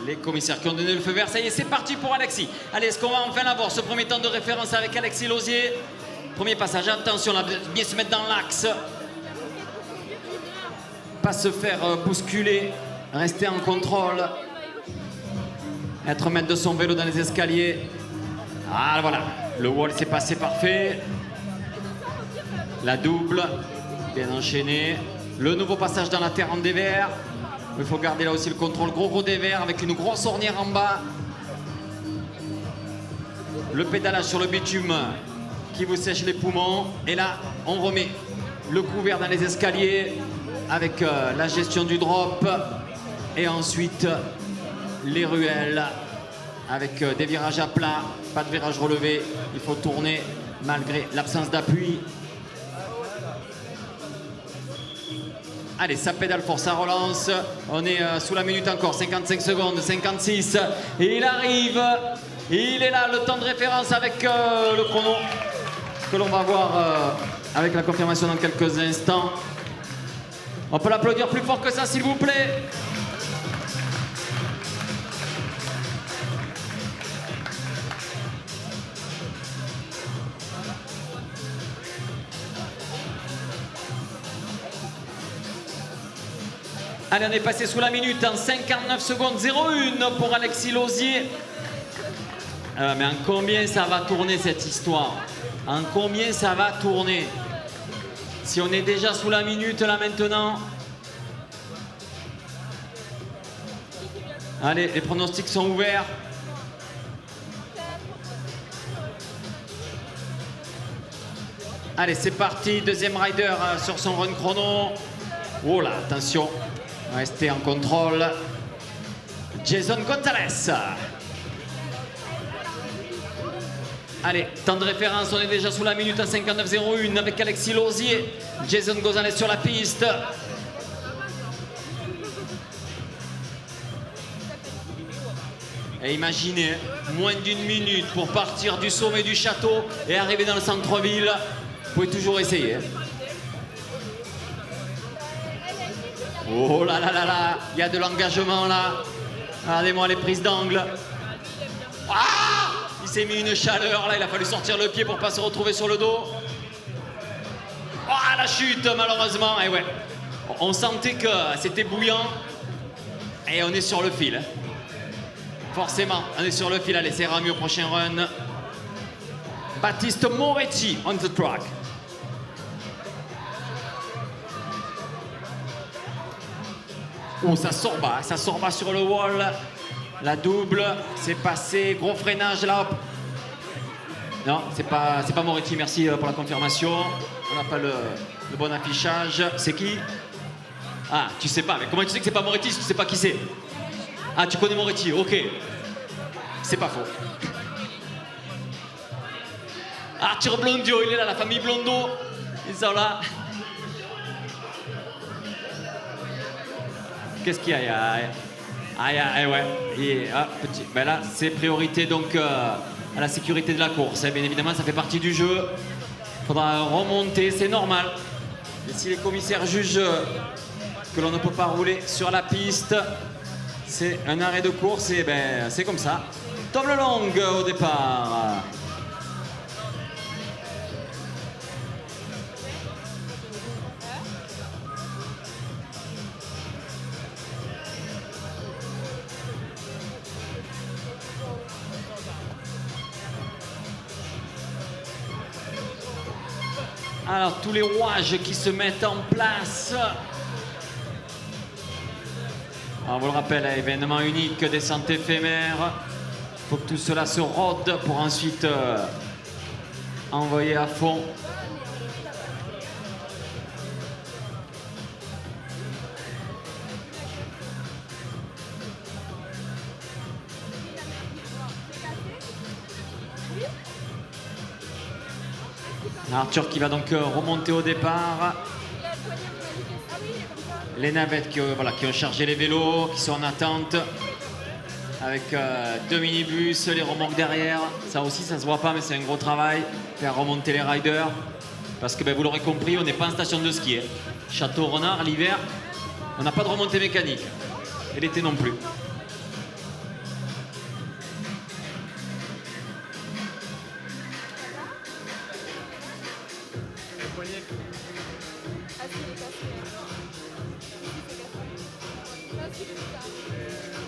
Les commissaires qui ont donné le feu vert. Ça y est, c'est parti pour Alexis. Allez, est-ce qu'on va enfin l'avoir, ce premier temps de référence avec Alexis Lauzier? Premier passage, attention, là, bien se mettre dans l'axe. Pas se faire bousculer, rester en contrôle. Être maître de son vélo dans les escaliers. Ah, voilà, le wall s'est passé parfait. La double, bien enchaîné. Le nouveau passage dans la terre en dévers. Il faut garder là aussi le contrôle gros dévers avec une grosse ornière en bas. Le pédalage sur le bitume qui vous sèche les poumons. Et là, on remet le couvert dans les escaliers avec la gestion du drop. Et ensuite, les ruelles avec des virages à plat, pas de virage relevé. Il faut tourner malgré l'absence d'appui. Allez, ça pédale fort, ça relance. On est sous la minute encore, 55 secondes, 56. Et il arrive. Il est là, le temps de référence avec le chrono que l'on va voir avec la confirmation dans quelques instants. On peut l'applaudir plus fort que ça, s'il vous plaît. Allez, on est passé sous la minute en 59 secondes 01 pour Alexis Lauzier. Mais en combien ça va tourner cette histoire? En combien ça va tourner? Si on est déjà sous la minute là maintenant. Allez, les pronostics sont ouverts. Allez, c'est parti. Deuxième rider sur son run chrono. Oh là, attention. Restez en contrôle. Jason Gonzalez. Allez, temps de référence, on est déjà sous la minute à 59,01 avec Alexis Lauzier. Jason Gonzalez sur la piste. Et imaginez, moins d'une minute pour partir du sommet du château et arriver dans le centre-ville. Vous pouvez toujours essayer. Oh là là là là, il y a de l'engagement là. Regardez-moi les prises d'angle. Ah! Il s'est mis une chaleur là, il a fallu sortir le pied pour pas se retrouver sur le dos. Ah, la chute malheureusement. Et ouais, on sentait que c'était bouillant. Et on est sur le fil. Forcément, on est sur le fil. Allez, c'est Rami au prochain run. Baptiste Moretti on the track. Oh, ça sort bas sur le wall. La double, c'est passé, gros freinage là. Non, c'est pas Moretti, merci pour la confirmation. On n'a pas le bon affichage. C'est qui? Ah, tu sais pas, mais comment tu sais que c'est pas Moretti si tu sais pas qui c'est? Ah, tu connais Moretti, ok. C'est pas faux. Arthur Blondio, il est là, la famille Blondo. Ils sont là. Qu'est-ce qu'il y a? Ouais. Petit. Ben là, c'est priorité donc à la sécurité de la course. Bien évidemment, ça fait partie du jeu. Il faudra remonter, c'est normal. Et si les commissaires jugent que l'on ne peut pas rouler sur la piste, c'est un arrêt de course et ben c'est comme ça. Tom Lelong au départ. Alors, tous les rouages qui se mettent en place. Alors, on vous le rappelle, événement unique, descente éphémère. Il faut que tout cela se rôde pour ensuite envoyer à fond. Arthur qui va donc remonter au départ. Les navettes qui ont chargé les vélos, qui sont en attente. Avec deux minibus, les remorques derrière. Ça aussi, ça se voit pas, mais c'est un gros travail. Faire remonter les riders. Parce que vous l'aurez compris, on n'est pas en station de ski. Château Renard, l'hiver, on n'a pas de remontée mécanique. Et l'été non plus.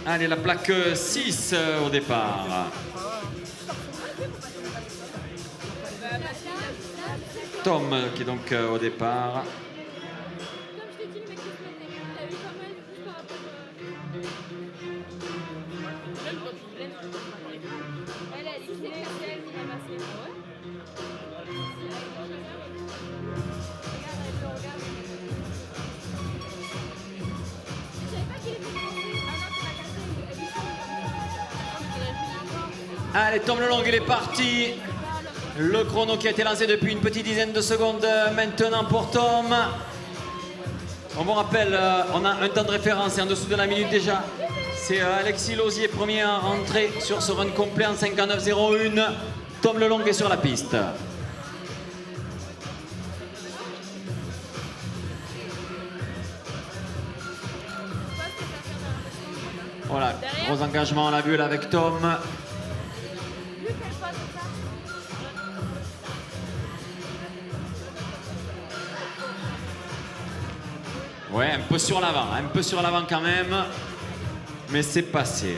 Allez, la plaque 6 au départ. Tom qui est donc au départ. Allez, Tom Lelong, il est parti. Le chrono qui a été lancé depuis une petite dizaine de secondes maintenant pour Tom. On vous rappelle, on a un temps de référence et en dessous de la minute déjà. C'est Alexis Lausier, premier à rentrer sur ce run complet en 59,01. Tom Lelong est sur la piste. Voilà, gros engagement, on l'a vu là avec Tom. Ouais, un peu sur l'avant quand même, mais c'est passé.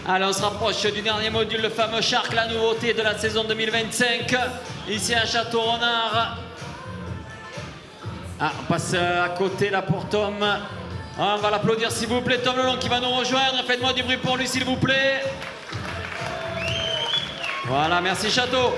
Allez, on se rapproche du dernier module, le fameux Shark, la nouveauté de la saison 2025, ici à Château-Renard. Ah, on passe à côté là pour Tom. Ah, on va l'applaudir s'il vous plaît, Tom Lelong qui va nous rejoindre. Faites-moi du bruit pour lui s'il vous plaît. Voilà, merci Château.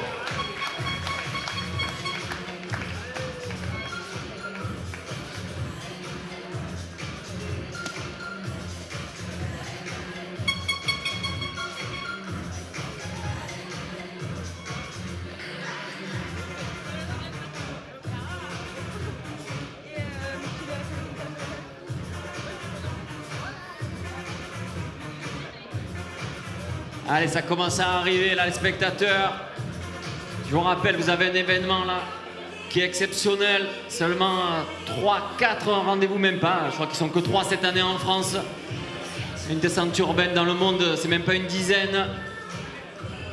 Allez, ça commence à arriver là, les spectateurs. Je vous rappelle, vous avez un événement là qui est exceptionnel. Seulement 3-4 rendez-vous, même pas. Je crois qu'ils sont que 3 cette année en France. Une descente urbaine dans le monde, c'est même pas une dizaine.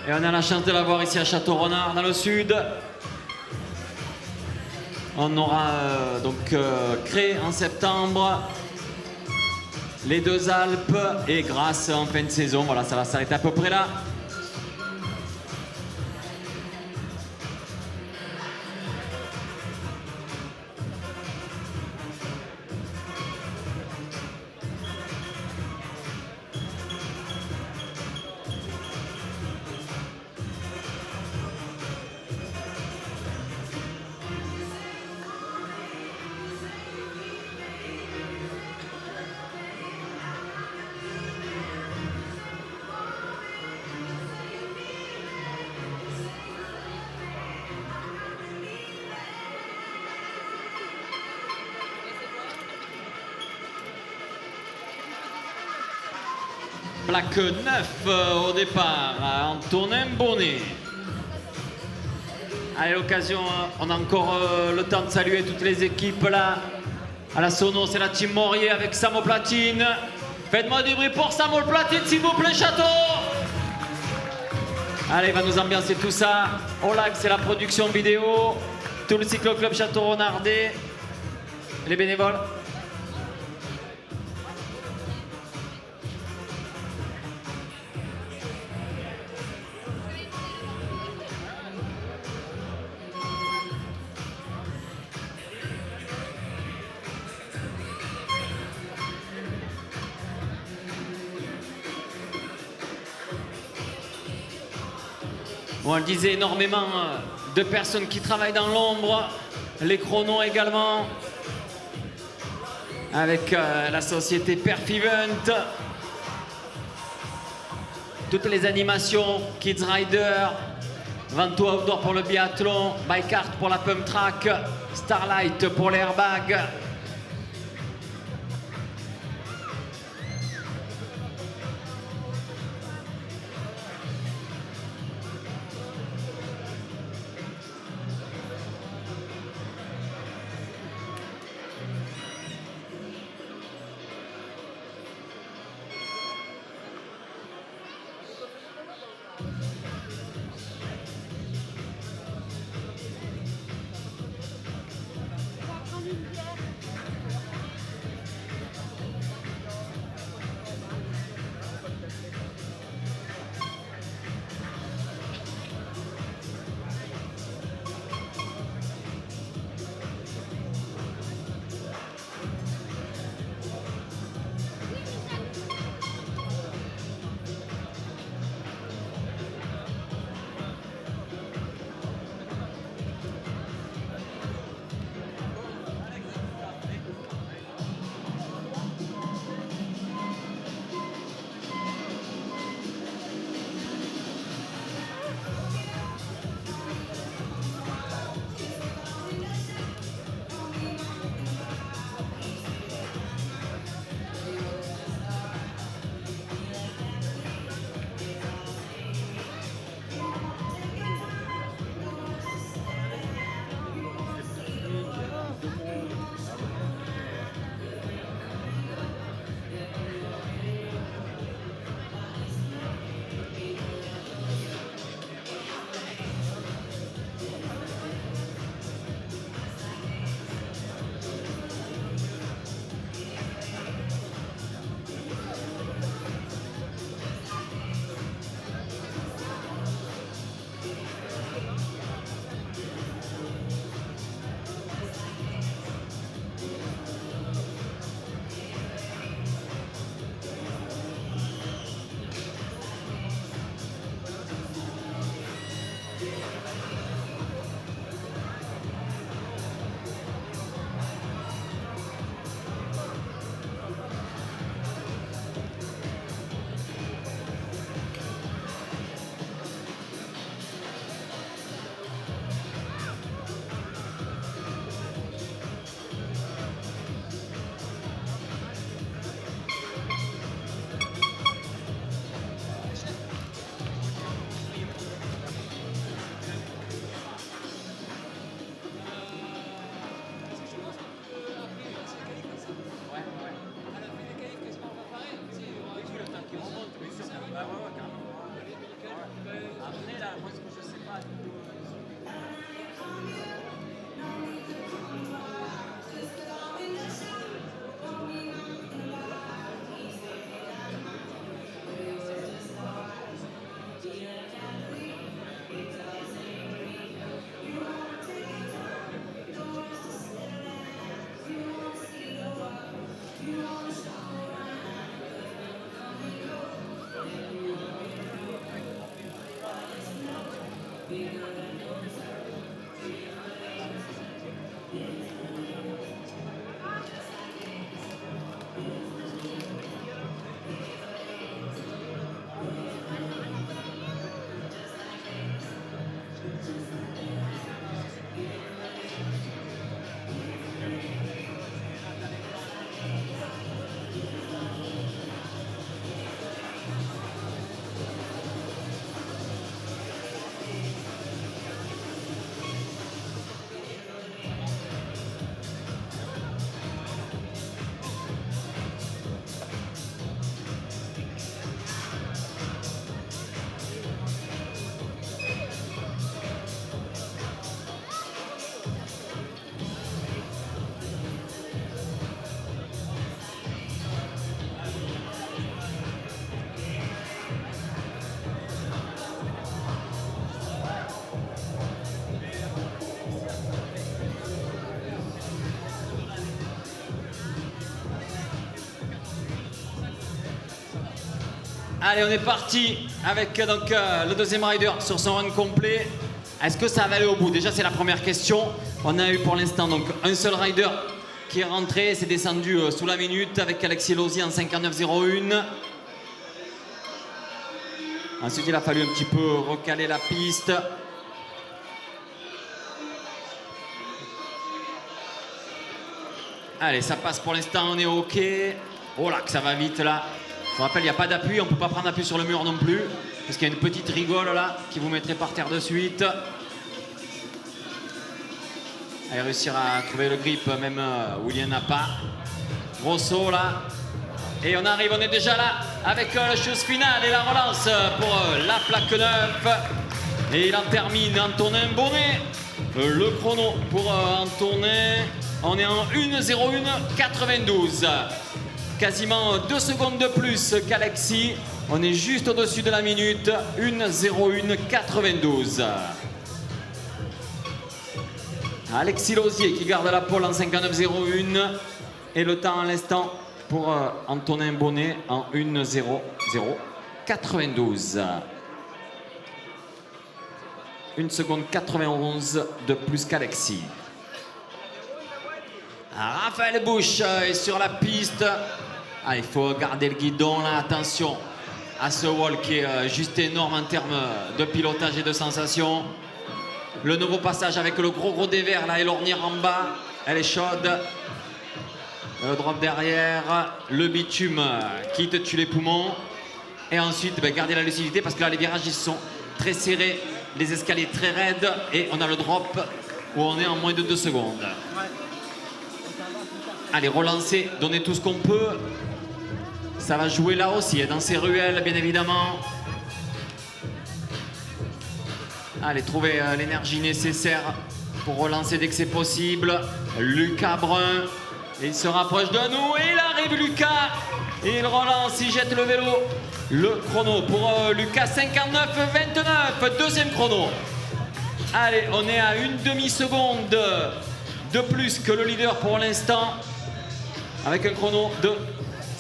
Et on a la chance de l'avoir ici à Château-Renard, dans le sud. On aura créé en septembre les deux Alpes et Grasse en fin de saison. Voilà, ça va s'arrêter à peu près là. Plaque 9 au départ, Antonin Bonnet. Allez, l'occasion, on a encore le temps de saluer toutes les équipes là. À la sono, c'est la team Morier avec Sam au platine. Faites-moi du bruit pour Sam au platine, s'il vous plaît, Château. Allez, il va nous ambiancer tout ça. Olag, c'est la production vidéo. Tout le cycloclub Château-Renardais. Les bénévoles. Bon, on le disait, énormément de personnes qui travaillent dans l'ombre, les chronos également, avec la société Perfivent, toutes les animations, Kids Rider, Vento Outdoor pour le biathlon, Bike Art pour la pump track, Starlight pour l'airbag. Allez, on est parti avec donc, le deuxième rider sur son run complet. Est-ce que ça va aller au bout? Déjà, c'est la première question. On a eu pour l'instant donc un seul rider qui est rentré, c'est descendu sous la minute avec Alexis Lozier en 59,01. Ensuite, il a fallu un petit peu recaler la piste. Allez, ça passe pour l'instant, on est OK. Oh là, que ça va vite là. Je vous rappelle, il n'y a pas d'appui, on ne peut pas prendre appui sur le mur non plus. Parce qu'il y a une petite rigole là qui vous mettrait par terre de suite. Allez, réussir à trouver le grip même où il n'y en a pas. Gros saut là. Et on arrive, on est déjà là avec la chose finale et la relance pour la plaque neuve. Et il en termine Antonin Bonnet. Le chrono pour Antonin. On est en 1:01,92. Quasiment 2 secondes de plus qu'Alexis. On est juste au-dessus de la minute. 1:01,92. Alexis Lozier qui garde la pole en 59,01. Et le temps à l'instant pour Antonin Bonnet en 1:00,92. 1 seconde 91 de plus qu'Alexis. Raphaël Bush est sur la piste. Ah, il faut garder le guidon là, attention à ce wall qui est juste énorme en termes de pilotage et de sensations. Le nouveau passage avec le gros dévers là et l'ornière en bas, elle est chaude. Le drop derrière, le bitume qui te tue les poumons. Et ensuite, garder la lucidité parce que là, les virages ils sont très serrés, les escaliers très raides et on a le drop où on est en moins de 2 secondes. Allez, relancer, donner tout ce qu'on peut. Ça va jouer là aussi, dans ces ruelles, bien évidemment. Allez, trouver l'énergie nécessaire pour relancer dès que c'est possible. Lucas Brun. Il se rapproche de nous et il arrive Lucas. Et il relance, il jette le vélo. Le chrono pour Lucas, 59,29. Deuxième chrono. Allez, on est à une demi-seconde de plus que le leader pour l'instant. Avec un chrono de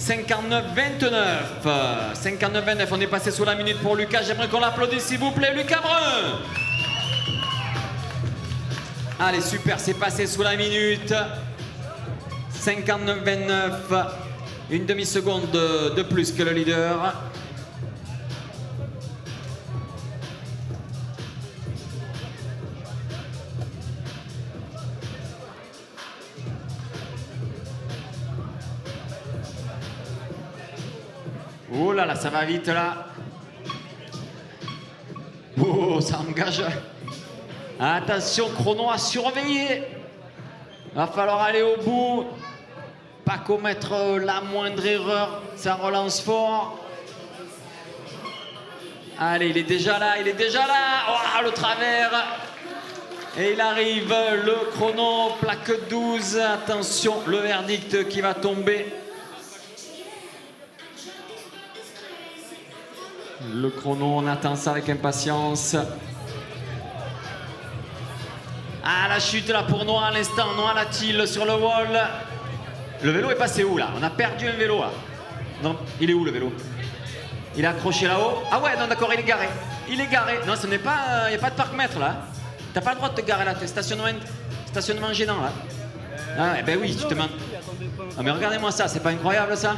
59,29. 59,29, on est passé sous la minute pour Lucas. J'aimerais qu'on l'applaudisse s'il vous plaît. Lucas Brun. Allez, super, c'est passé sous la minute. 59,29, une demi-seconde de plus que le leader. Oh là là, ça va vite là. Oh, ça engage. Attention, chrono à surveiller. Va falloir aller au bout. Pas commettre la moindre erreur, ça relance fort. Allez, il est déjà là, il est déjà là. Oh, le travers. Et il arrive, le chrono, plaque 12. Attention, le verdict qui va tomber. Le chrono, on attend ça avec impatience. Ah, la chute là pour Noah à l'instant. Noah Latil sur le wall. Le vélo est passé où là? On a perdu un vélo là. Non, il est où le vélo? Il est accroché là-haut. Ah ouais, non d'accord, il est garé. Il est garé. Non, ce n'est pas... Il n'y a pas de parc-mètre là. T'as pas le droit de te garer là. T'es stationnement gênant là. Ah eh ben oui, tu te mens. Ah mais regardez-moi ça, c'est pas incroyable ça?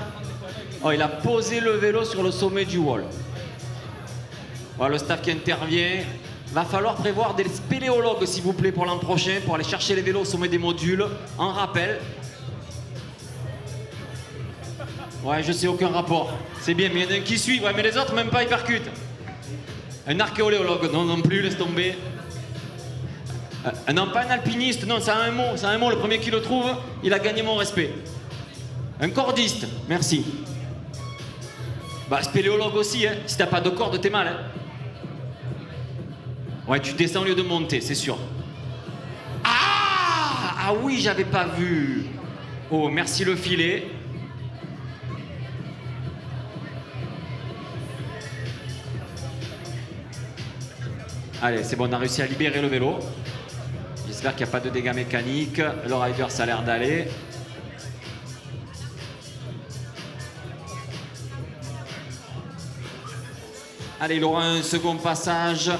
Oh, il a posé le vélo sur le sommet du wall. Voilà le staff qui intervient. Va falloir prévoir des spéléologues s'il vous plaît pour l'an prochain pour aller chercher les vélos au sommet des modules en rappel. Ouais, je sais, aucun rapport. C'est bien, mais il y en a un qui suit, ouais, mais les autres, même pas, ils percutent. Un archéologue, non plus, laisse tomber. Non, pas un alpiniste, non, ça a un mot, le premier qui le trouve, il a gagné mon respect. Un cordiste, merci. Bah, spéléologue aussi, hein. Si t'as pas de corde, t'es mal, hein. Ouais, tu descends au lieu de monter, c'est sûr. Ah oui, j'avais pas vu. Oh, merci le filet. Allez, c'est bon, on a réussi à libérer le vélo. J'espère qu'il n'y a pas de dégâts mécaniques. Le rider, ça a l'air d'aller. Allez, il aura un second passage.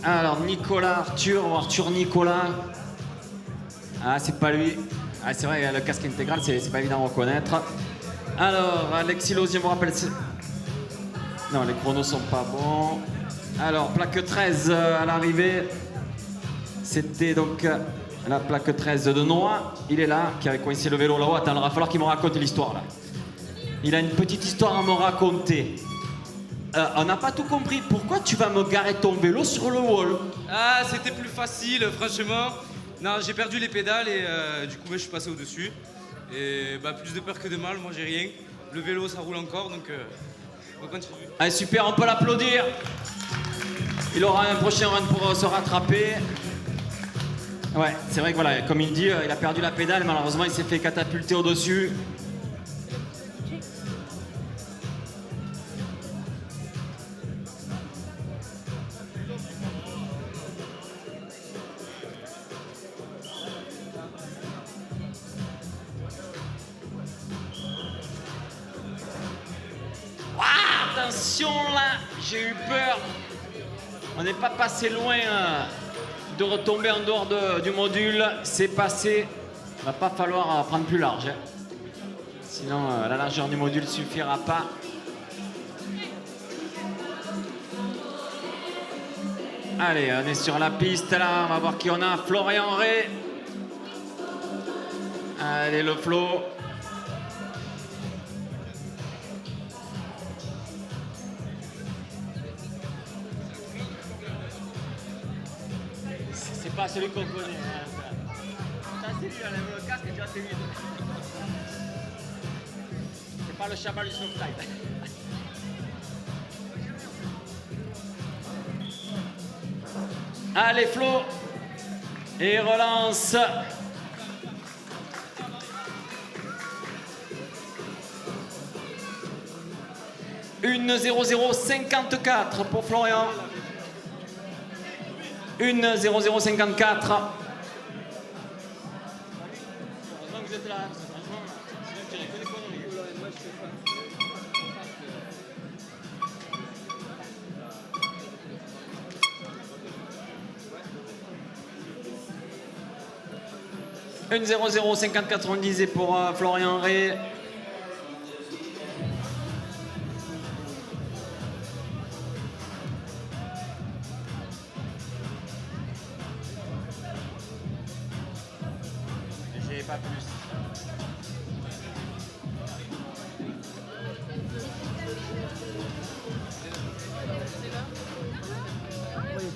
Alors, Nicolas Arthur, ou Arthur Nicolas. Ah, c'est pas lui. Ah, c'est vrai, le casque intégral, c'est pas évident à reconnaître. Alors, Alexis Lausier me rappelle. Non, les chronos sont pas bons. Alors, plaque 13 à l'arrivée. C'était donc la plaque 13 de Noah. Il est là, qui avait coincé le vélo là-haut. Attends, il va falloir qu'il me raconte l'histoire là. Il a une petite histoire à me raconter. On n'a pas tout compris. Pourquoi tu vas me garer ton vélo sur le wall? Ah, c'était plus facile, franchement. Non, j'ai perdu les pédales et du coup, je suis passé au-dessus. Et plus de peur que de mal, moi j'ai rien. Le vélo, ça roule encore, donc on continue. Allez, super, on peut l'applaudir. Il aura un prochain run pour se rattraper. Ouais, c'est vrai que voilà, comme il dit, il a perdu la pédale. Malheureusement, il s'est fait catapulter au-dessus. Attention là, j'ai eu peur. On n'est pas passé loin de retomber en dehors du module. C'est passé. Il va pas falloir prendre plus large. Sinon, la largeur du module suffira pas. Allez, on est sur la piste là. On va voir qui on a. Florian Ray. Allez, le Flo. C'est pas celui qu'on connaît. Ça, c'est lui, enlève le casque et tu as c'est lui. C'est pas le chamal du Snowflake. Allez, Flo. Et relance. Une 0,054 pour Florian. Une 0,054. Heureusement que vous êtes là, parce que franchement, sinon je dirais que des conneries. Une 0,054 on disait pour Florian Ray. Pas plus.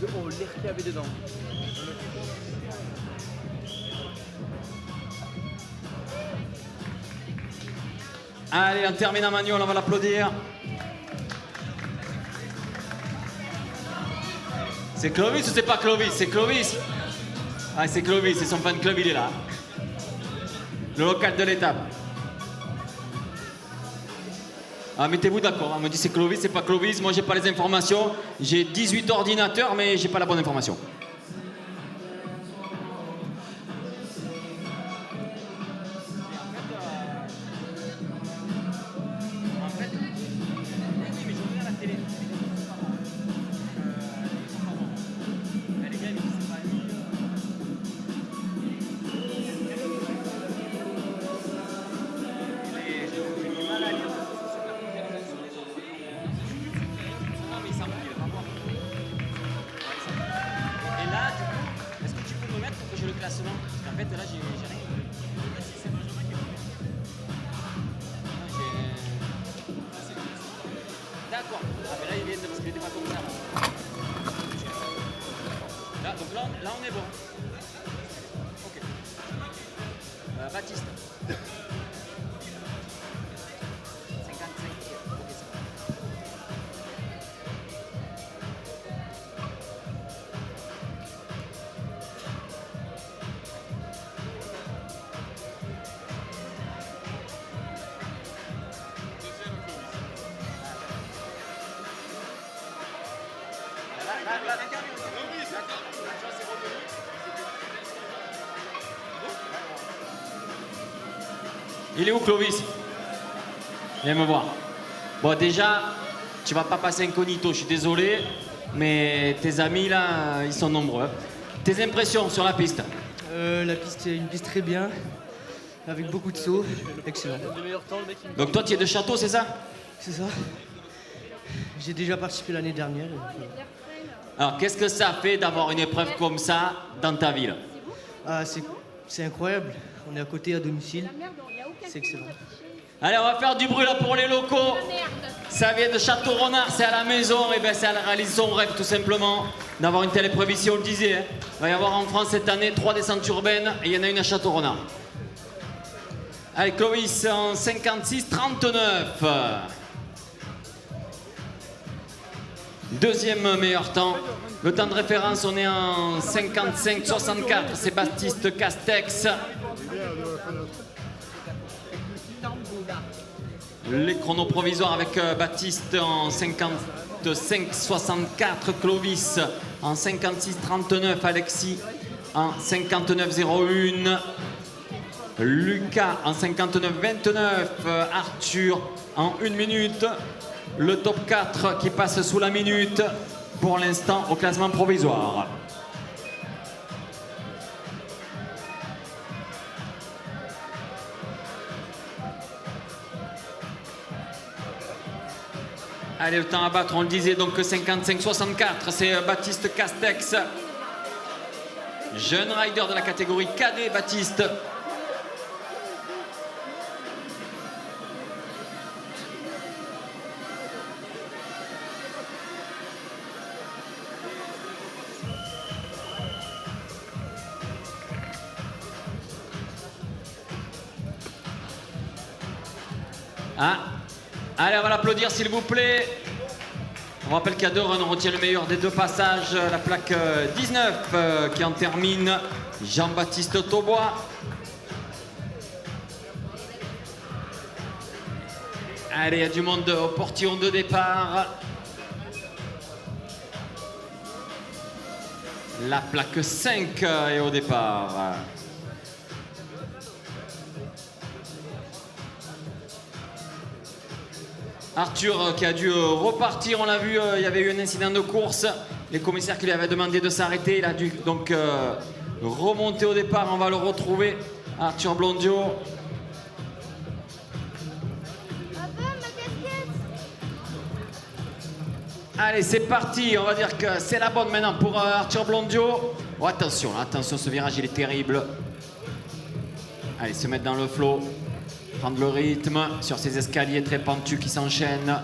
Oh, l'air qu'il y avait dedans. Allez, on termine en manuel, on va l'applaudir. C'est Clovis ou c'est pas Clovis? C'est Clovis. Ah, c'est Clovis, c'est son fan club, il est là. Le local de l'étape. Ah, mettez-vous d'accord, on me dit c'est Clovis, c'est pas Clovis, moi j'ai pas les informations. J'ai 18 ordinateurs, mais j'ai pas la bonne information. Là, on est bon. Ok. Baptiste. 55. Ok, c'est bon. Il est où Clovis? Viens me voir. Bon déjà, tu vas pas passer incognito, je suis désolé, mais tes amis là, ils sont nombreux. Tes impressions sur la piste? La piste est une piste très bien, avec beaucoup de sauts, excellent. Le meilleur temps, le mec il me Donc toi tu es de Château, c'est ça? C'est ça. J'ai déjà participé l'année dernière. Alors qu'est-ce que ça fait d'avoir une épreuve comme ça dans ta ville? Ah, c'est incroyable. On est à côté, à domicile. C'est excellent. Allez, on va faire du bruit là pour les locaux. Ça vient de Château-Renard, c'est à la maison, et bien ça réalise son rêve tout simplement d'avoir une telle épreuve ici, on le disait. Hein. Il va y avoir en France cette année 3 descentes urbaines et il y en a une à Château-Renard. Allez, Clovis en 56-39. Deuxième meilleur temps. Le temps de référence, on est en 55-64. C'est Baptiste Castex. Les chronos provisoires avec Baptiste en 55-64, Clovis en 56-39, Alexis en 59-01, Lucas en 59-29, Arthur en 1 minute, le top 4 qui passe sous la minute pour l'instant au classement provisoire. Allez, le temps à battre, on le disait, donc 55-64, c'est Baptiste Castex. Jeune rider de la catégorie cadet, Baptiste. Ah. Allez, on va l'applaudir s'il vous plaît. On rappelle qu'il y a 2 runs, on retient le meilleur des 2 passages. La plaque 19 qui en termine, Jean-Baptiste Taubois. Allez, il y a du monde au portillon de départ. La plaque 5 est au départ. Arthur qui a dû repartir, on l'a vu, il y avait eu un incident de course. Les commissaires qui lui avaient demandé de s'arrêter, il a dû donc remonter au départ, on va le retrouver. Arthur Blondio. Allez, c'est parti, on va dire que c'est la bonne maintenant pour Arthur Blondio. Oh, attention, attention, ce virage il est terrible. Allez, se mettre dans le flot. Prendre le rythme sur ces escaliers très pentus qui s'enchaînent.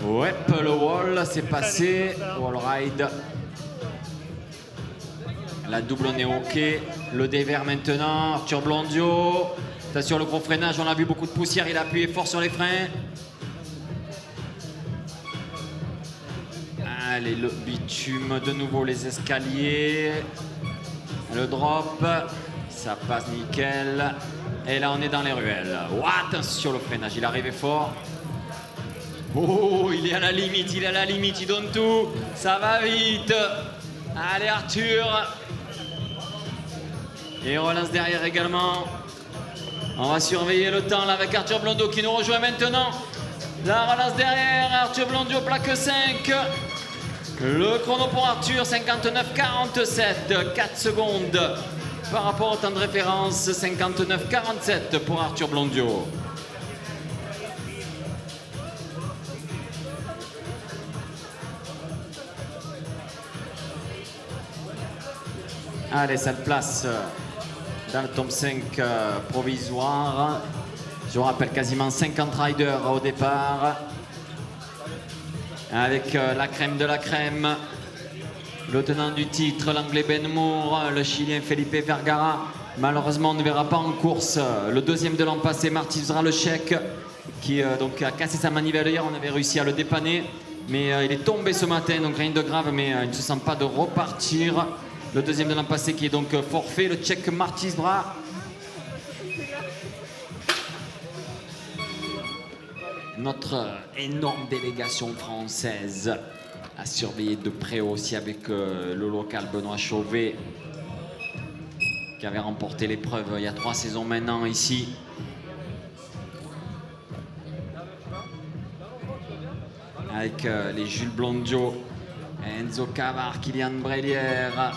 Ouais, le wall, c'est passé. Wall ride. La double, on est OK. Le dévers maintenant. Arthur Blondio. Attention, le gros freinage, on a vu beaucoup de poussière. Il a appuyé fort sur les freins. Allez, le bitume, de nouveau les escaliers. Le drop. Ça passe nickel. Et là, on est dans les ruelles. Oh, attention, le freinage, il arrivait fort. Oh, il est à la limite, il est à la limite, il donne tout. Ça va vite. Allez, Arthur. Et on relance derrière également. On va surveiller le temps là avec Arthur Blondio qui nous rejoint maintenant. La relance derrière, Arthur Blondio, plaque 5. Le chrono pour Arthur, 59-47, 4 secondes. Par rapport au temps de référence, 59-47 pour Arthur Blondio. Allez, ça le place dans le top 5 provisoire. Je vous rappelle quasiment 50 riders au départ. Avec la crème de la crème. Le tenant du titre, l'anglais Ben Moore, le chilien Felipe Vergara. Malheureusement, on ne verra pas en course le deuxième de l'an passé, Martins Vra, le Tchèque, qui donc a cassé sa manivelle hier. On avait réussi à le dépanner, mais il est tombé ce matin, donc rien de grave, mais il ne se sent pas de repartir. Le deuxième de l'an passé qui est donc forfait, le Tchèque Martins Vra. Notre énorme délégation française a surveillé de près aussi avec le local Benoît Chauvet, qui avait remporté l'épreuve il y a 3 saisons maintenant ici. Avec les Jules Blondio, Enzo Cavar, Kylian Brélière,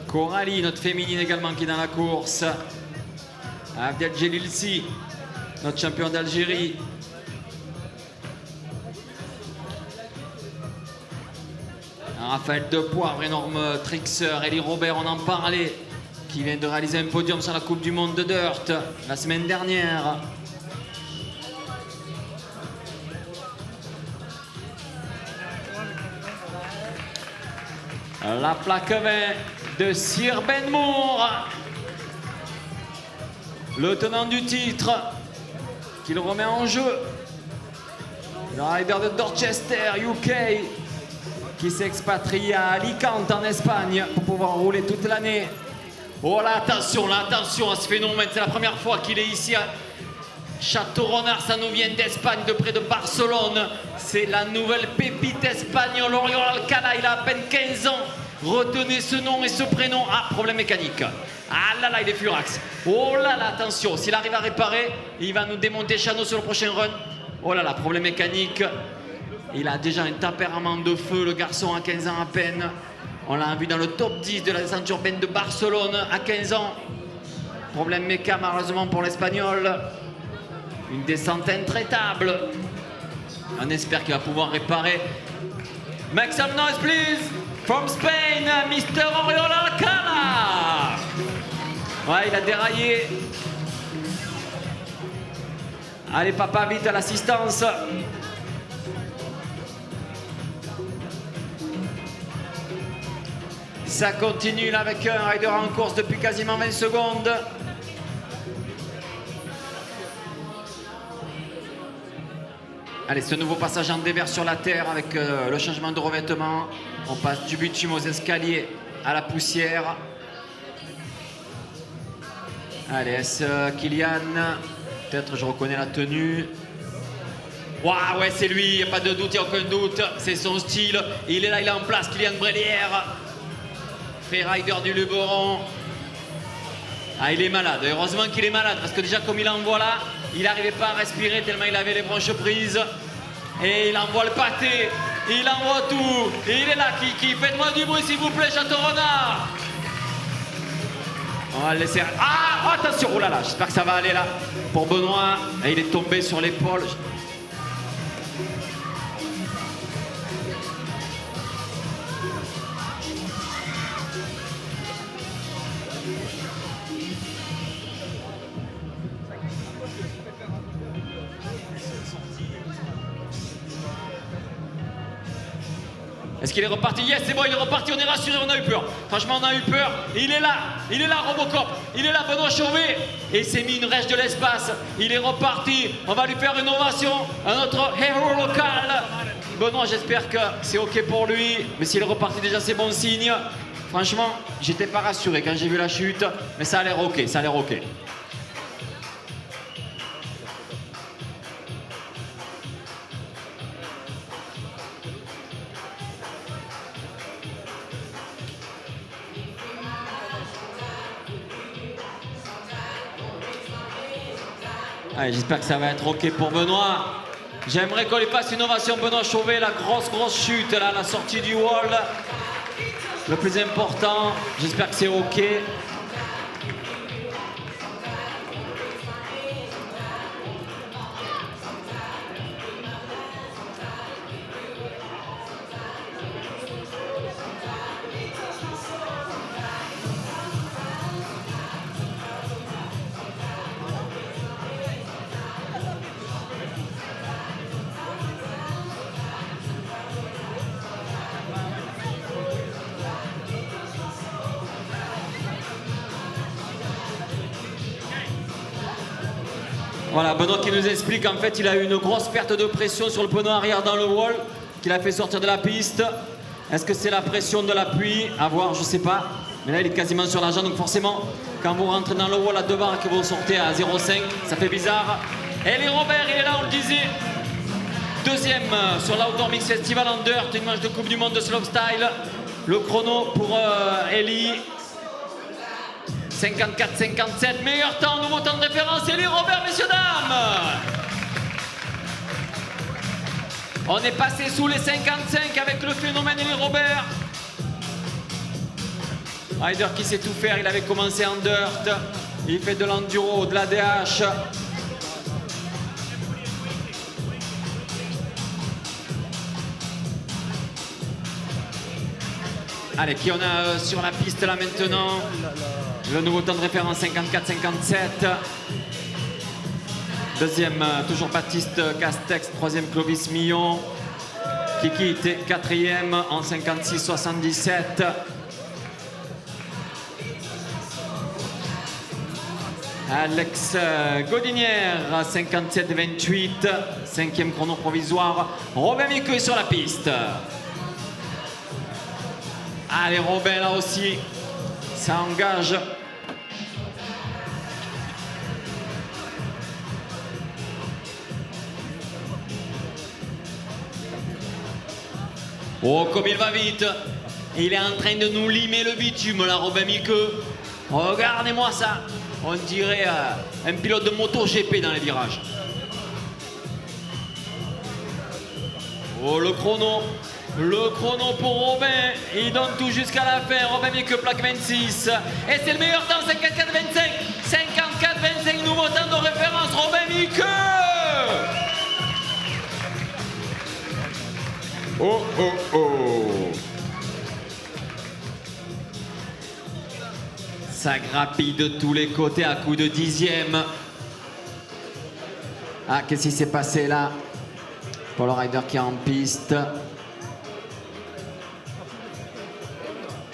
Coralie, notre féminine également qui est dans la course, Abdel Jelilsi, notre champion d'Algérie. Raphaël Depoivre, énorme trickseur. Elie Robert, on en parlait, qui vient de réaliser un podium sur la Coupe du Monde de Dirt la semaine dernière. La plaque 20 de Sir Ben Moore, le tenant du titre, qui le remet en jeu. Le rider de Dorchester, UK, qui s'expatrie à Alicante en Espagne pour pouvoir rouler toute l'année. Oh là, attention à ce phénomène. C'est la première fois qu'il est ici à Château-Renard. Ça nous vient d'Espagne, de près de Barcelone. C'est la nouvelle pépite espagnole, Oriol Alcala. Il a à peine 15 ans. Retenez ce nom et ce prénom. Ah, problème mécanique. Ah là là, il est furax. Oh là là, attention. S'il arrive à réparer, il va nous démonter Chano sur le prochain run. Oh là là, problème mécanique. Il a déjà un tempérament de feu, le garçon à 15 ans à peine. On l'a vu dans le top 10 de la descente urbaine de Barcelone à 15 ans. Problème méca malheureusement pour l'Espagnol. Une descente intraitable. On espère qu'il va pouvoir réparer. Make some noise please. From Spain, Mr. Oriol Alcala. Ouais, il a déraillé. Allez papa, vite à l'assistance. Ça continue là avec un rider en course depuis quasiment 20 secondes. Allez, ce nouveau passage en dévers sur la terre avec le changement de revêtement. On passe du bitume aux escaliers à la poussière. Allez, est-ce Kylian? Peut-être je reconnais la tenue. Waouh, ouais, c'est lui, il n'y a pas de doute, il n'y a aucun doute. C'est son style. Il est là, il est en place, Kylian Brélière. Freerider du Luberon. Ah, il est malade. Heureusement qu'il est malade parce que déjà comme il envoie là, il n'arrivait pas à respirer tellement il avait les bronches prises. Et il envoie le pâté, il envoie tout. Et il est là, Kiki. Faites-moi du bruit s'il vous plaît, Château-Renard. On va le laisser. Ah, attention, oh là là, j'espère que ça va aller là pour Benoît. Et il est tombé sur l'épaule. Est-ce qu'il est reparti? Yes, c'est bon, il est reparti, on est rassuré, on a eu peur. Franchement, on a eu peur. Il est là, Robocop. Il est là, Benoît Chauvet. Et il s'est mis une rêche de l'espace. Il est reparti. On va lui faire une ovation à notre héros local. Benoît, j'espère que c'est OK pour lui. Mais s'il est reparti déjà, c'est bon signe. Franchement, j'étais pas rassuré quand j'ai vu la chute. Mais ça a l'air OK, ça a l'air OK. Allez, j'espère que ça va être OK pour Benoît. J'aimerais qu'on lui fasse une ovation, Benoît Chauvet, la grosse chute là, la sortie du wall. Le plus important, j'espère que c'est OK. Voilà, Benoît qui nous explique qu'en fait, il a eu une grosse perte de pression sur le pneu arrière dans le wall, qu'il a fait sortir de la piste. Est-ce que c'est la pression de l'appui? À voir, je sais pas. Mais là, il est quasiment sur l'argent, donc forcément, quand vous rentrez dans le wall à 2 barres et que vous sortez à 0,5, ça fait bizarre. Eli Robert, il est là, on le disait. Deuxième sur l'Outdoor Mix Festival en dirt, une manche de Coupe du Monde de slopestyle. Le chrono pour Eli. 54-57, meilleur temps, nouveau temps de référence, Eli Robert, messieurs, dames. On est passé sous les 55 avec le phénomène Eli Robert. Rider qui sait tout faire, il avait commencé en dirt, il fait de l'enduro, de la DH. Allez, qui on a sur la piste là maintenant? Le nouveau temps de référence 54-57. Deuxième, toujours Baptiste Castex. Troisième, Clovis Millon. Kiki était quatrième en 56-77. Alex Godinière, 57-28. Cinquième chrono provisoire. Robin Miqueux est sur la piste. Allez, Robin là aussi, ça engage. Oh, comme il va vite. Il est en train de nous limer le bitume là, Robin Miqueux. Regardez-moi ça. On dirait un pilote de moto GP dans les virages. Oh, le chrono. Le chrono pour Robin, il donne tout jusqu'à la fin. Robin Miqueux, plaque 26. Et c'est le meilleur temps, 54-25. 54-25, nouveau temps de référence, Robin Miqueux. Oh, oh, oh. Ça grappille de tous les côtés à coups de dixième. Ah, qu'est-ce qui s'est passé là? Paul Rider qui est en piste.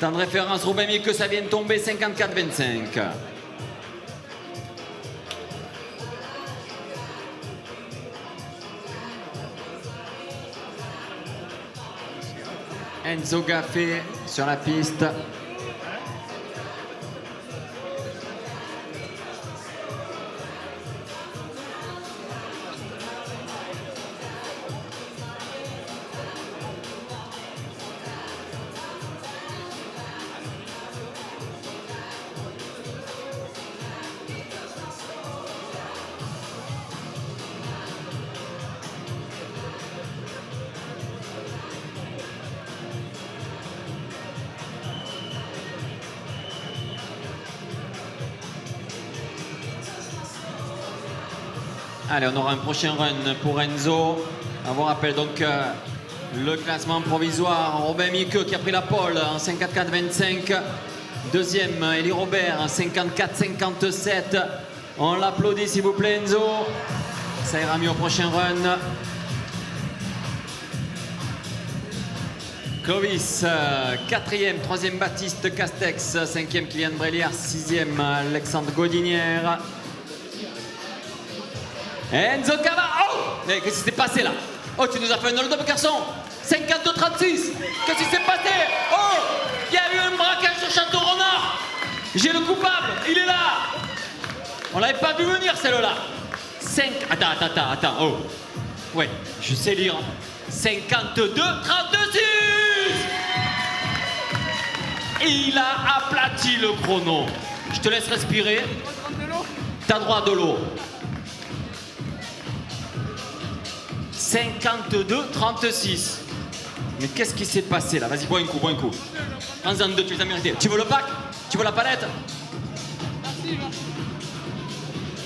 Temps de référence, Robin Miqueux, ça vient de tomber, 54-25. Enzo Gaffé sur la piste. Allez, on aura un prochain run pour Enzo. On vous rappelle donc le classement provisoire. Robin Miqueux qui a pris la pole en 54-25. Deuxième, Eli Robert en 54-57. On l'applaudit s'il vous plaît, Enzo. Ça ira mieux au prochain run. Clovis, quatrième, troisième Baptiste Castex, cinquième Kylian Bréliard, sixième Alexandre Godinière. Enzo Cava, oh! Mais qu'est-ce qui s'est passé là? Oh, tu nous as fait un hold-up, garçon! 52-36! Qu'est-ce qui s'est passé? Oh! Il y a eu un braquage sur Château Renard! J'ai le coupable, il est là! On l'avait pas vu venir celle-là! 5. Attends, oh! Ouais, je sais lire. 52-36! Il a aplati le chrono. Je te laisse respirer. T'as droit de l'eau. 52-36. Mais qu'est-ce qui s'est passé là? Vas-y, bois un coup. Prends-en deux, tu les as mérités. Tu veux le pack? Tu veux la palette?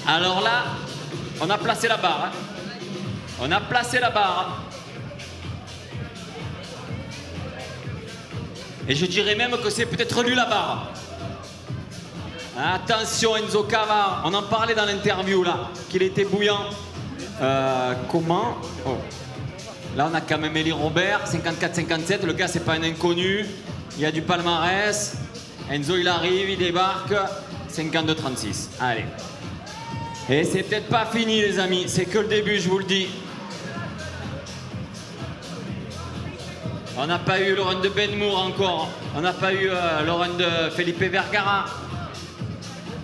Alors là, on a placé la barre. Hein. On a placé la barre. Et je dirais même que c'est peut-être lui la barre. Attention Enzo Cava, on en parlait dans l'interview là, qu'il était bouillant. Comment? Oh. Là on a quand même Eli Robert, 54-57, le gars c'est pas un inconnu, il y a du palmarès. Enzo il arrive, il débarque, 52-36, allez. Et c'est peut-être pas fini, les amis. C'est que le début, je vous le dis. On n'a pas eu le run de Ben Moore encore. On n'a pas eu le run de Felipe Vergara.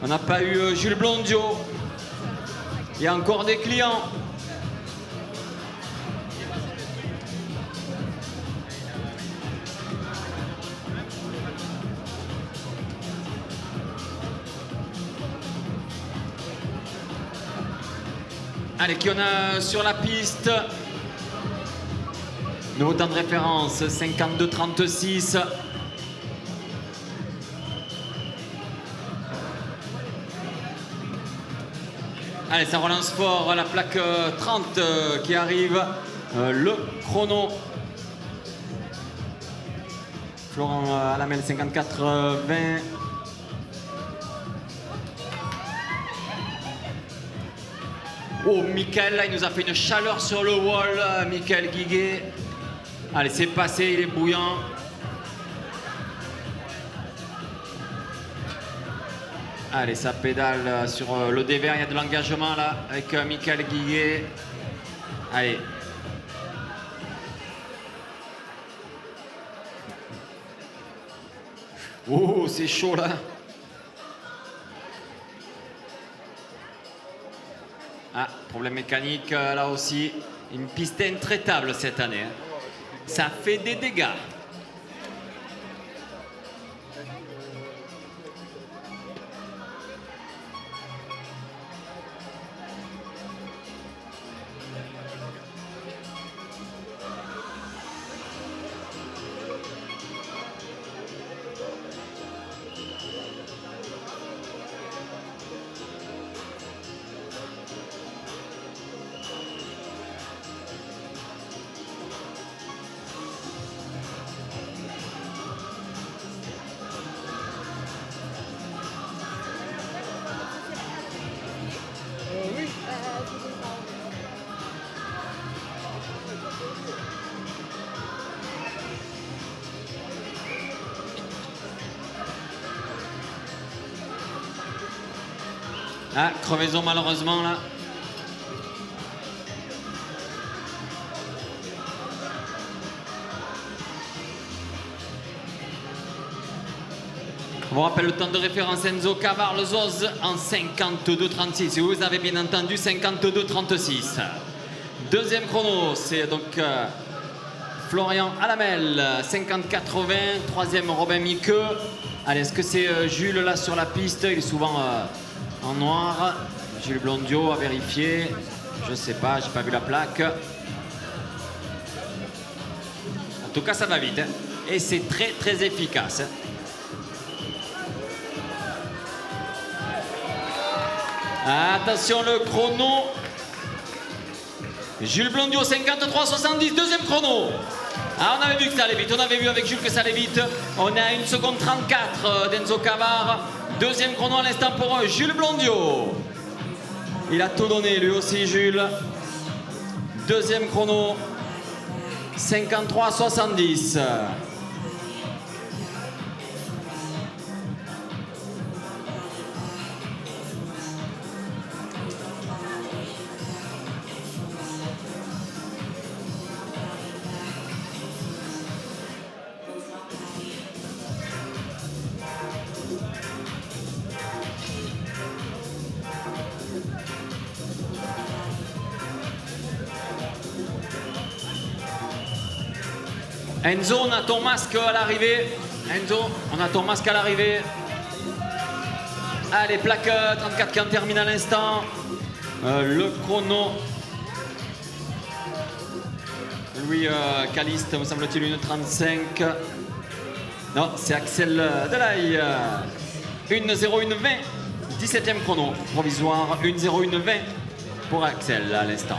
On n'a pas eu Jules Blondio. Il y a encore des clients. Allez, qui on a sur la piste? Nouveau temps de référence, 52-36. Allez, ça relance fort, la plaque 30 qui arrive. Le chrono. Florent Alamel, 54-20. Oh, Michael, là, il nous a fait une chaleur sur le wall, Michael Guiguet. Allez, c'est passé, il est bouillant. Allez, ça pédale sur le dévers, il y a de l'engagement là, avec Michael Guiguet. Allez. Oh, c'est chaud là. Ah, problème mécanique là aussi. Une piste intraitable cette année. Hein. Ça fait des dégâts. Ah, crevaison malheureusement là. On vous rappelle le temps de référence Enzo Cavard, le Zoz en 52-36. Si vous avez bien entendu, 52-36. Deuxième chrono, c'est donc Florian Alamel, 50-80. Troisième, Robin Miqueux. Allez, est-ce que c'est Jules là sur la piste? Il est souvent en noir. Jules Blondio à vérifier. Je sais pas, j'ai pas vu la plaque. En tout cas, ça va vite. Hein. Et c'est très très efficace. Hein. Attention, le chrono. Jules Blondio, 53-70, deuxième chrono. Ah, on avait vu que ça allait vite, on avait vu avec Jules que ça allait vite. On est à 1 seconde 34 d'Enzo Cavard. Deuxième chrono à l'instant pour Jules Blondio. Il a tout donné, lui aussi, Jules. Deuxième chrono, 53-70. Enzo, on a ton masque à l'arrivée. Enzo, on a ton masque à l'arrivée. Allez, plaque 34 qui en termine à l'instant. Le chrono. Louis Caliste, me semble-t-il, une 35. Non, c'est Axel Delaye. 1-0-1-20. 17e chrono provisoire. 1-0-1-20 pour Axel à l'instant.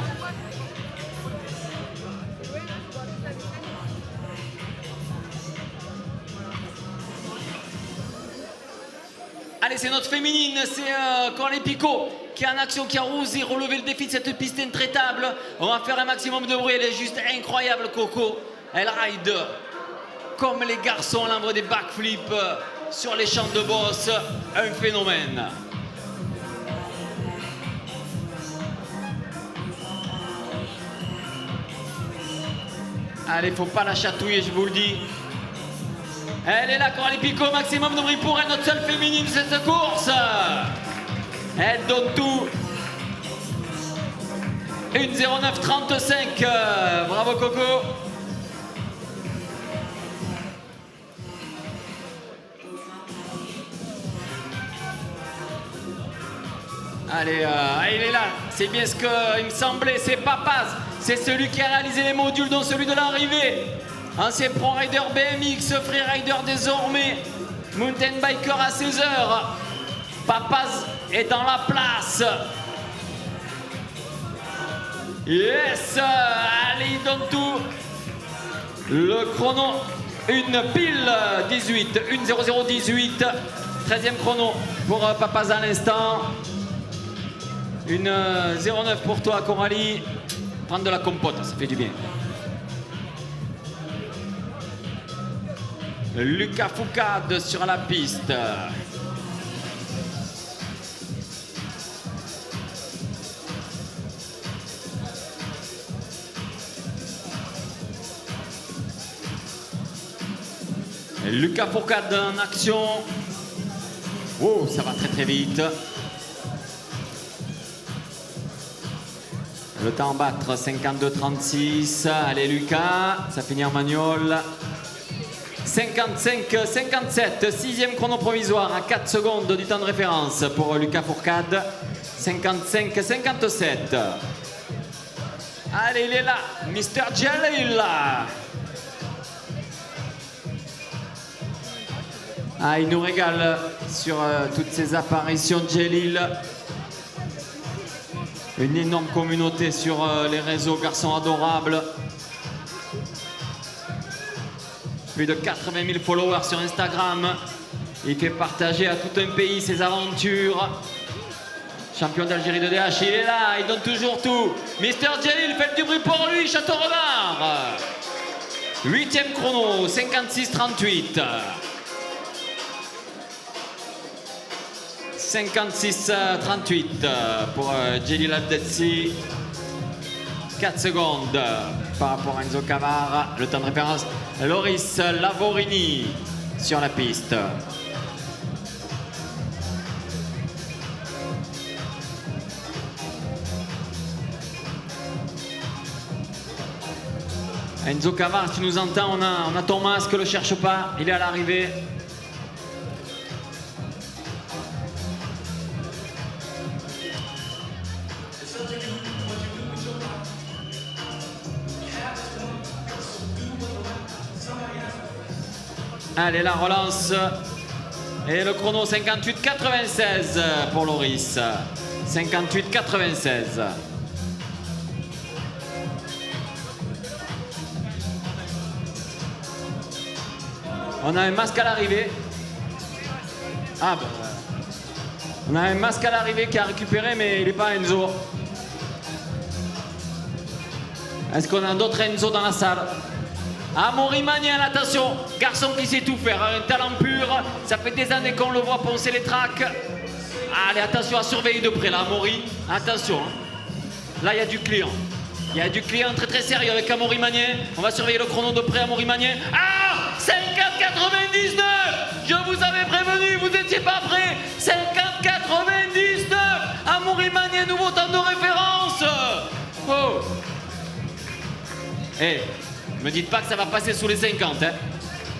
Allez, c'est notre féminine, c'est Corley Picot qui est en action, qui a osé relever le défi de cette piste intraitable. On va faire un maximum de bruit, elle est juste incroyable, Coco. Elle ride comme les garçons, elle envoie des backflips sur les champs de boss, un phénomène. Allez, faut pas la chatouiller, je vous le dis. Elle est là, Coralie Picot, maximum de bruit pour elle, notre seule féminine de cette course. Elle donne tout. 1:09:35. Bravo Coco. Allez, il est là. C'est bien ce qu'il me semblait. C'est Papaz. C'est celui qui a réalisé les modules, dont celui de l'arrivée. Ancien pro rider BMX, freerider désormais. Mountain biker à 16 heures. Papaz est dans la place. Yes! Allez, il donne tout. Le chrono, une pile 18, 1:00:18. 13e chrono pour Papaz à l'instant. Une 0,9 pour toi, Coralie. Prendre de la compote, ça fait du bien. Lucas Foucade sur la piste. Lucas Foucade en action. Oh, ça va très très vite. Le temps à battre, 52,36. Allez Lucas, ça finit en manual. 55,57, 6e chrono provisoire à 4 secondes du temps de référence pour Lucas Fourcade. 55,57. Allez, il est là, Mr. Jalil. Ah, il nous régale sur toutes ces apparitions de Jalil. Une énorme communauté sur les réseaux, garçon adorable. Plus de 80 000 followers sur Instagram. Il fait partager à tout un pays ses aventures. Champion d'Algérie de DH, il est là, il donne toujours tout. Mister Jalil, faites du bruit pour lui, Château-Renard. 8e chrono, 56,38. 56,38 pour Jalil Abdessi. 4 secondes par rapport à Enzo Camara. Le temps de référence, Loris Lavorini sur la piste. Enzo Camara, si tu nous entends, on a ton masque, le cherche pas, il est à l'arrivée. Allez, la relance. Et le chrono 58,96 pour Loris. 58,96. On a un masque à l'arrivée. Ah bah. On a un masque à l'arrivée qui a récupéré, mais il n'est pas Enzo. Est-ce qu'on a d'autres Enzo dans la salle? Amaury Magnel, attention, garçon qui sait tout faire, un talent pur, ça fait des années qu'on le voit poncer les tracks. Allez, attention à surveiller de près là, Amaury, attention. Là, il y a du client. Il y a du client très très sérieux avec Amaury Magnel. On va surveiller le chrono de près, Amaury Magnel. Ah, 50,99. Je vous avais prévenu, vous n'étiez pas prêts. 50,99. Amaury Magnel, nouveau temps de référence. Oh. Eh. Ne me dites pas que ça va passer sous les 50, hein.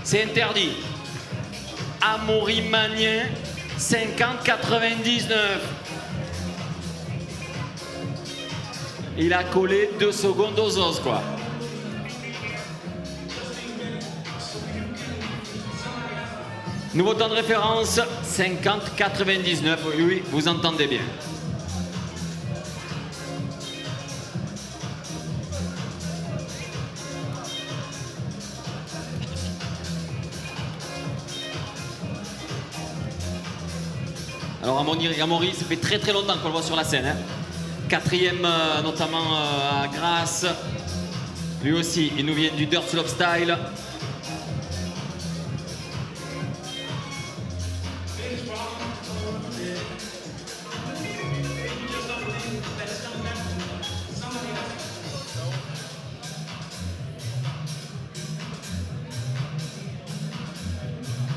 C'est interdit. Amaury Magnel, 50,99. Il a collé 2 secondes aux os, quoi. Nouveau temps de référence, 50,99. Oui, vous entendez bien. Alors Amaury, ça fait très très longtemps qu'on le voit sur la scène. Hein. 4e notamment à Grasse. Lui aussi, il nous vient du Dirt Slope Style.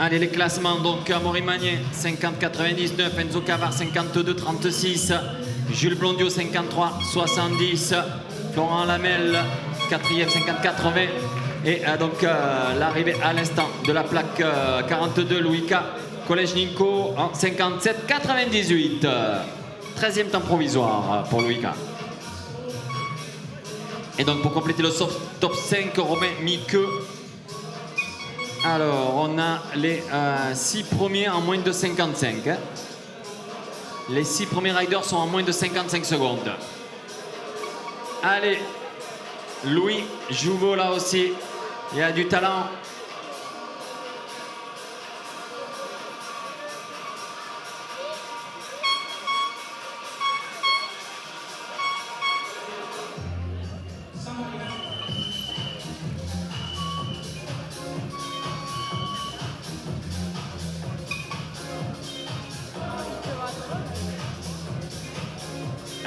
Allez, les classements, donc Amaury Magnier, 50-99, Enzo Cavard, 52-36, Jules Blondiot, 53-70, Florent Lamel, 4e, 50-80, et donc l'arrivée à l'instant de la plaque 42, Louis K. Kolesniko en 57-98. 13e temps provisoire pour Louis K. Et donc pour compléter le top 5, Romain Mique. Alors on a les 6 premiers en moins de 55. Hein. Les 6 premiers riders sont en moins de 55 secondes. Allez, Louis Jouveau là aussi. Il y a du talent.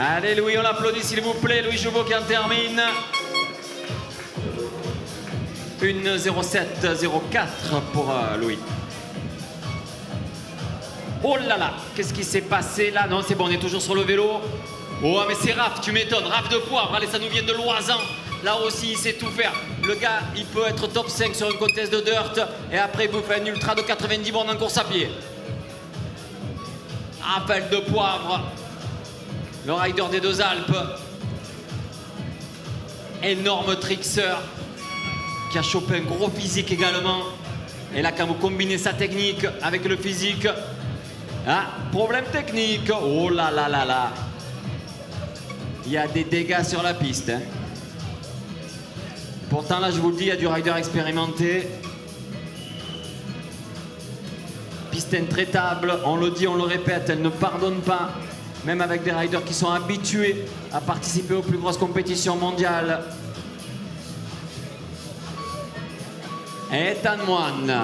Allez Louis, on l'applaudit s'il vous plaît. Louis Jouveau qui en termine. 1:07:04 pour Louis. Oh là là, qu'est-ce qui s'est passé là? Non, c'est bon, on est toujours sur le vélo. Oh, mais c'est Raph, tu m'étonnes. Raph de Poivre, allez, ça nous vient de Loisan. Là aussi, il sait tout faire. Le gars, il peut être top 5 sur une contest de dirt. Et après, il vous fait un ultra de 90 bornes en course à pied. Raphaël de Poivre, le rider des Deux Alpes. Énorme trickster qui a chopé un gros physique également. Et là, quand vous combinez sa technique avec le physique, ah, problème technique. Oh là là là là. Il y a des dégâts sur la piste. Hein. Pourtant, là, je vous le dis, il y a du rider expérimenté. Piste intraitable, on le dit, on le répète, elle ne pardonne pas. Même avec des riders qui sont habitués à participer aux plus grosses compétitions mondiales. Ethan Moine.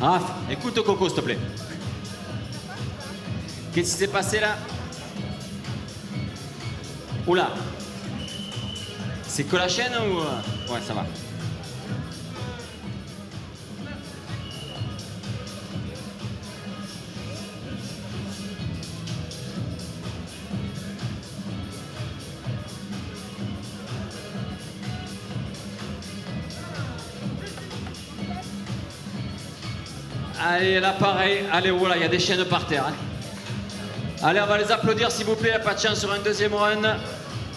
Ah, écoute Coco, s'il te plaît. Qu'est-ce qui s'est passé là? Oula. C'est que la chaîne ou... Ouais, ça va. Allez, là pareil. Allez, voilà, il y a des chaînes par terre. Hein. Allez, on va les applaudir s'il vous plaît. Il n'y a pas de chance sur un deuxième run. Là,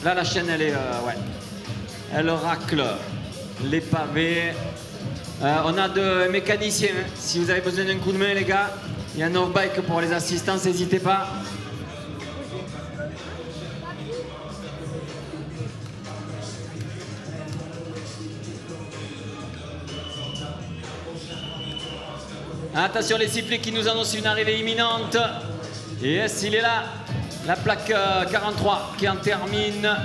la chaîne, elle est... ouais. Elle racle les pavés. On a deux mécaniciens. Hein. Si vous avez besoin d'un coup de main, les gars, il y a un off-bike pour les assistants. N'hésitez pas. Attention, les sifflets qui nous annoncent une arrivée imminente. Yes, il est là. La plaque 43 qui en termine.